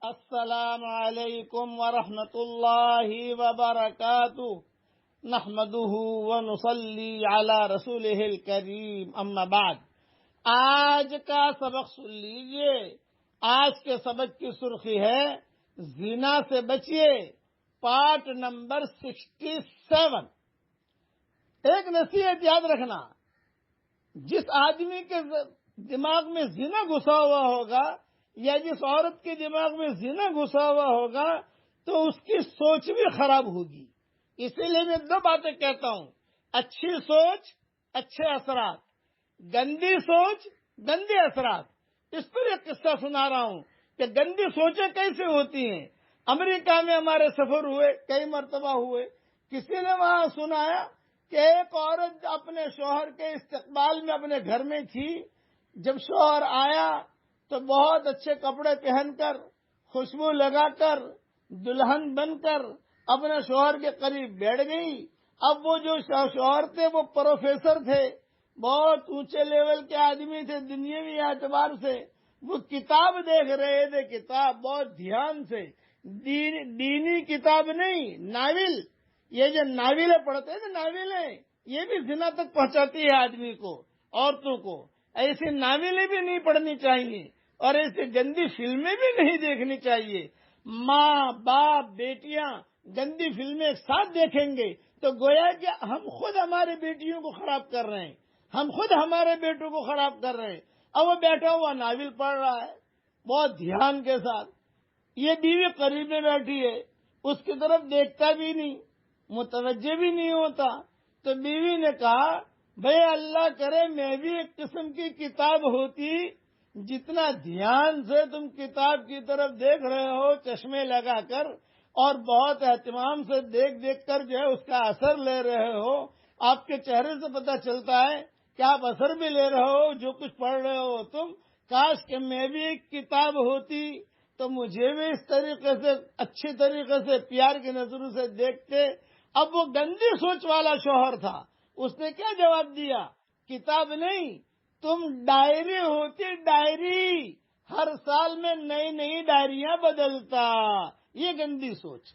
السلام علیکم ورحمۃ اللہ وبرکاتہ نحمده ونصلی علی رسولہ الکریم اما بعد۔ آج کا سبق سن لیجئے۔ آج کے سبق کی سرخی ہے زنا سے بچیے، پارٹ نمبر 67۔ ایک نصیحت یاد رکھنا، جس آدمی کے دماغ میں زنا گھسا ہوا ہوگا یا جس عورت کے دماغ میں زنا گھسا ہوا ہوگا تو اس کی سوچ بھی خراب ہوگی۔ اسی لیے میں دو باتیں کہتا ہوں: اچھی سوچ اچھے اثرات، گندی سوچ گندے اثرات۔ اس پر ایک قصہ سنا رہا ہوں کہ گندی سوچیں کیسے ہوتی ہیں۔ امریکہ میں ہمارے سفر ہوئے، کئی مرتبہ ہوئے۔ کسی نے وہاں سنایا کہ ایک عورت اپنے شوہر کے استقبال میں اپنے گھر میں تھی۔ جب شوہر آیا تو بہت اچھے کپڑے پہن کر، خوشبو لگا کر، دلہن بن کر اپنے شوہر کے قریب بیٹھ گئی۔ اب وہ جو شوہر تھے وہ پروفیسر تھے، بہت اونچے لیول کے آدمی تھے دنیاوی اعتبار سے۔ وہ کتاب دیکھ رہے تھے، کتاب بہت دھیان سے، دینی کتاب نہیں، ناول۔ یہ جو ناولیں پڑھتے ہیں نا، ناولیں یہ بھی زنا تک پہنچاتی ہے آدمی کو، عورتوں کو۔ ایسی ناولیں بھی نہیں پڑھنی چاہیے اور ایسی گندی فلمیں بھی نہیں دیکھنی چاہیے۔ ماں باپ بیٹیاں گندی فلمیں ایک ساتھ دیکھیں گے تو گویا کہ ہم خود ہمارے بیٹیوں کو خراب کر رہے ہیں، ہم خود ہمارے بیٹوں کو خراب کر رہے ہیں۔ اب وہ بیٹھا ہوا ناول پڑھ رہا ہے بہت دھیان کے ساتھ، یہ بیوی قریب میں بیٹھی ہے، اس کی طرف دیکھتا بھی نہیں، متوجہ بھی نہیں ہوتا۔ تو بیوی نے کہا، بھئی اللہ کرے میں بھی ایک قسم کی کتاب ہوتی، جتنا دھیان سے تم کتاب کی طرف دیکھ رہے ہو چشمے لگا کر اور بہت اہتمام سے دیکھ دیکھ کر جو ہے اس کا اثر لے رہے ہو۔ آپ کے چہرے سے پتہ چلتا ہے کہ آپ اثر بھی لے رہے ہو جو کچھ پڑھ رہے ہو تم۔ کاش کہ میں بھی ایک کتاب ہوتی تو مجھے بھی اس طریقے سے اچھی طریقے سے پیار کی نظروں سے دیکھتے۔ اب وہ گندی سوچ والا شوہر تھا، اس نے کیا جواب دیا؟ کتاب نہیں، تم ڈائری ہوتی، ڈائری، ہر سال میں نئی نئی ڈائریاں بدلتا۔ یہ گندی سوچ،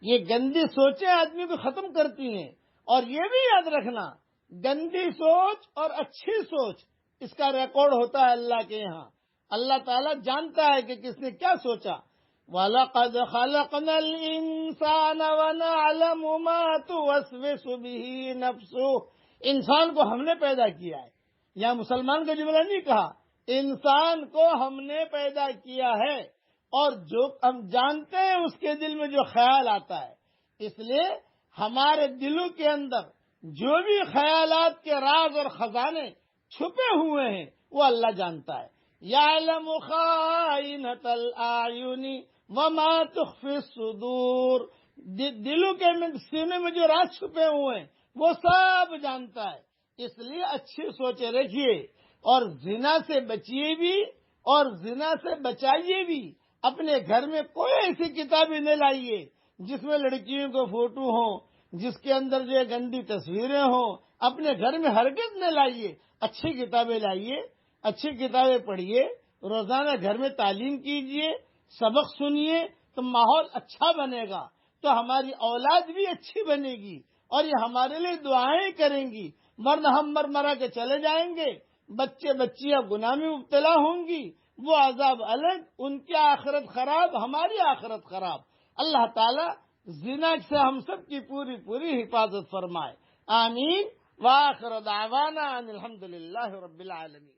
یہ گندی سوچیں آدمی کو ختم کرتی ہیں۔ اور یہ بھی یاد رکھنا، گندی سوچ اور اچھی سوچ اس کا ریکارڈ ہوتا ہے اللہ کے یہاں۔ اللہ تعالیٰ جانتا ہے کہ کس نے کیا سوچا۔ وَلَقَدْ خَلَقْنَا الْإِنسَانَ وَنَعْلَمُ مَا تُوَسْوِسُ بِهِ نَفْسُهُ۔ انسان کو ہم نے پیدا کیا ہے، یا مسلمان کا جملہ نہیں کہا، انسان کو ہم نے پیدا کیا ہے اور جو ہم جانتے ہیں اس کے دل میں جو خیال آتا ہے۔ اس لیے ہمارے دلوں کے اندر جو بھی خیالات کے راز اور خزانے چھپے ہوئے ہیں وہ اللہ جانتا ہے۔ یعلم خائنۃ الاعین وما تخفی الصدور۔ دلوں کے سینے میں جو راز چھپے ہوئے ہیں وہ سب جانتا ہے۔ اس لیے اچھی سوچیں رکھیے اور زنا سے بچیے بھی اور زنا سے بچائیے بھی۔ اپنے گھر میں کوئی ایسی کتابیں نہ لائیے جس میں لڑکیوں کو فوٹو ہوں، جس کے اندر جو گندی تصویریں ہوں، اپنے گھر میں ہرگز نہ لائیے۔ اچھی کتابیں لائیے، اچھی کتابیں پڑھیے، روزانہ گھر میں تعلیم کیجیے، سبق سنیے تو ماحول اچھا بنے گا، تو ہماری اولاد بھی اچھی بنے گی اور یہ ہمارے لیے دعائیں کریں گی۔ ورنہ ہم مرا کے چلے جائیں گے، بچے بچیاں گناہ میں مبتلا ہوں گی، وہ عذاب الگ، ان کی آخرت خراب، ہماری آخرت خراب۔ اللہ تعالیٰ زنا سے ہم سب کی پوری پوری حفاظت فرمائے، آمین۔ وآخر دعوانا ان الحمدللہ رب العالمین۔